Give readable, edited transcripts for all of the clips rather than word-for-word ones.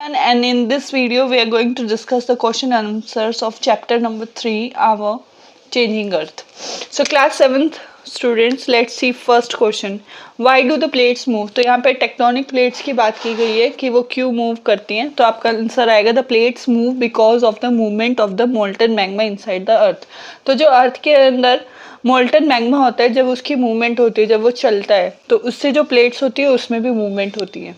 And in this video we are going to discuss the question and answers of chapter number 3, our changing earth. So class 7th students, let's see first question. Why do the plates move? तो यहाँ पे tectonic plates की बात की गई है कि वो क्यों मूव करती हैं. तो आपका आंसर आएगा the plates move because of the movement of the molten magma inside the earth. तो जो अर्थ के अंदर मोल्टन मैग्मा होता है, जब उसकी मूवमेंट होती है, जब वो चलता है, तो उससे जो प्लेट्स होती है उसमें भी मूवमेंट होती है.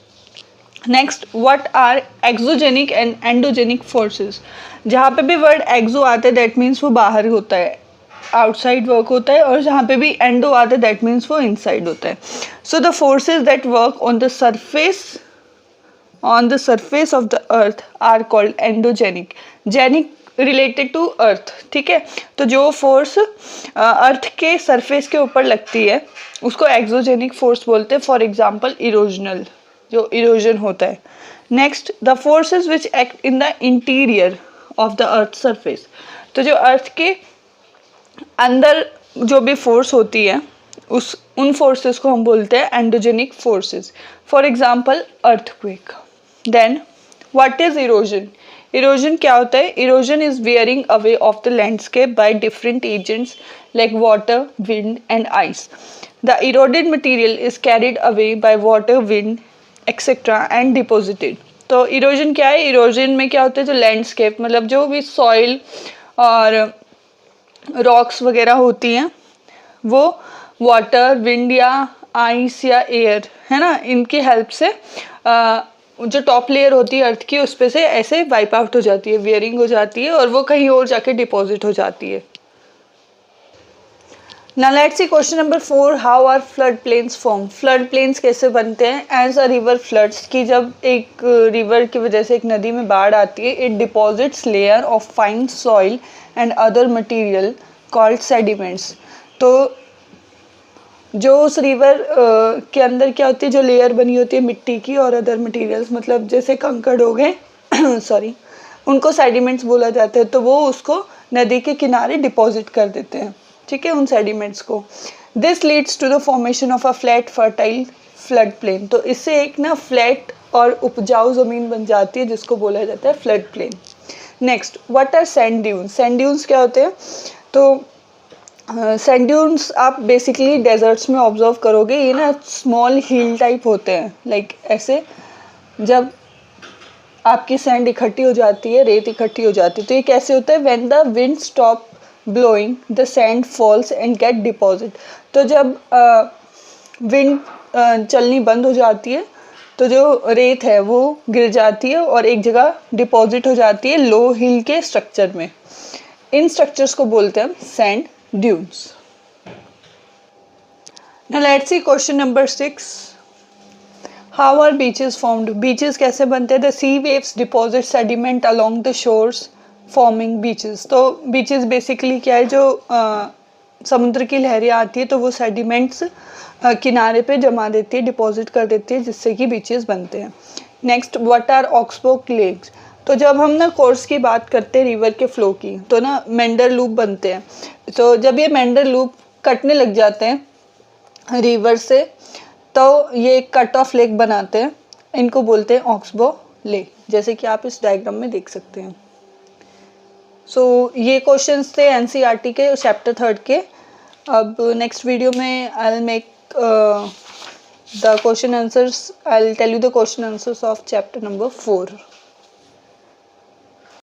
Next, what are exogenic and endogenic forces. जहाँ पे भी वर्ड एक्सो आता है दैट मीन्स वो बाहर होता है, आउटसाइड वर्क होता है, और जहाँ पे भी एंडो आता है दैट मीन्स वो इनसाइड होता है. So the forces that work on the surface of the earth are called endogenic. Genic related to earth, ठीक है. तो जो फोर्स अर्थ के सरफेस के ऊपर लगती है उसको एक्सोजेनिक फोर्स बोलते हैं. फॉर एग्जाम्पल इरोजनल, जो इरोजन होता है. Next, the forces which act in the interior of the earth surface. तो जो अर्थ के अंदर जो भी फोर्स होती है उन फोर्सेस को हम बोलते हैं endogenic forces. For example earthquake. Then what is erosion. Erosion क्या होता है? Erosion is wearing away of the landscape by different agents like water, wind and ice. The eroded material is carried away by water, wind etcetera and deposited. तो erosion क्या है? Erosion में क्या होता है, जो लैंडस्केप मतलब जो भी सॉइल और रॉक्स वगैरह होती हैं वो वाटर, विंड या आइस या एयर, है ना, इनकी हेल्प से जो टॉप लेयर होती है अर्थ की उस पे से ऐसे वाइप आउट हो जाती है, वेयरिंग हो जाती है और वो कहीं और जाके डिपॉजिट हो जाती है. Now let's see question number 4. How are flood plains formed? Flood plains कैसे बनते हैं? As a river floods, कि जब एक रिवर की वजह से एक नदी में बाढ़ आती है, it deposits layer of fine soil and other material called sediments. तो जो उस रिवर के अंदर क्या होती है, जो लेयर बनी होती है मिट्टी की और अदर मटेरियल्स, मतलब जैसे कंकड़ हो गए सॉरी, उनको सेडिमेंट्स बोला जाता है. तो वो उसको नदी के किनारे डिपॉजिट कर देते हैं, ठीक है, उन सेडिमेंट्स को. This leads to the formation of a flat fertile flood plain. तो इससे एक ना फ्लैट और उपजाऊ ज़मीन बन जाती है जिसको बोला जाता है flood plain. Next, what are sand dunes. Sand dunes क्या होते हैं? तो सैंड ड्यून्स आप बेसिकली डेजर्ट्स में ऑब्जर्व करोगे. ये ना स्मॉल हिल टाइप होते हैं, लाइक ऐसे जब आपकी सैंड इकट्ठी हो जाती है, रेत इकट्ठी हो जाती है, तो ये कैसे होता है? When the wind stop blowing the sand falls and get deposit. तो जब विंड चलनी बंद हो जाती है तो जो रेत है वो गिर जाती है और एक जगह डिपॉजिट हो जाती है लो हिल के स्ट्रक्चर में. इन स्ट्रक्चर्स को बोलते हैं sand dunes. Now let's see question number 6. How are beaches formed? Beaches कैसे बनते हैं? The sea waves deposit sediment along the shores forming beaches. तो बीचेस बेसिकली क्या है, जो समुद्र की लहरें आती है तो वो सेडिमेंट्स किनारे पे जमा देती है, डिपॉजिट कर देती है, जिससे कि बीचेस बनते हैं. Next, what are oxbow lakes. तो जब हम ना कोर्स की बात करते हैं रिवर के फ्लो की, तो ना मेंडर लूप बनते हैं. तो जब ये मेंडर लूप कटने लग जाते हैं रिवर से तो ये कट ऑफ लेक बनाते हैं. इनको बोलते हैं ऑक्सबो लेक, जैसे कि आप इस डायग्राम में देख सकते हैं. सो ये क्वेश्चंस थे एनसीईआरटी के चैप्टर 3 के. अब नेक्स्ट वीडियो में I will make the question answers, I will tell you the question answers of chapter number 4.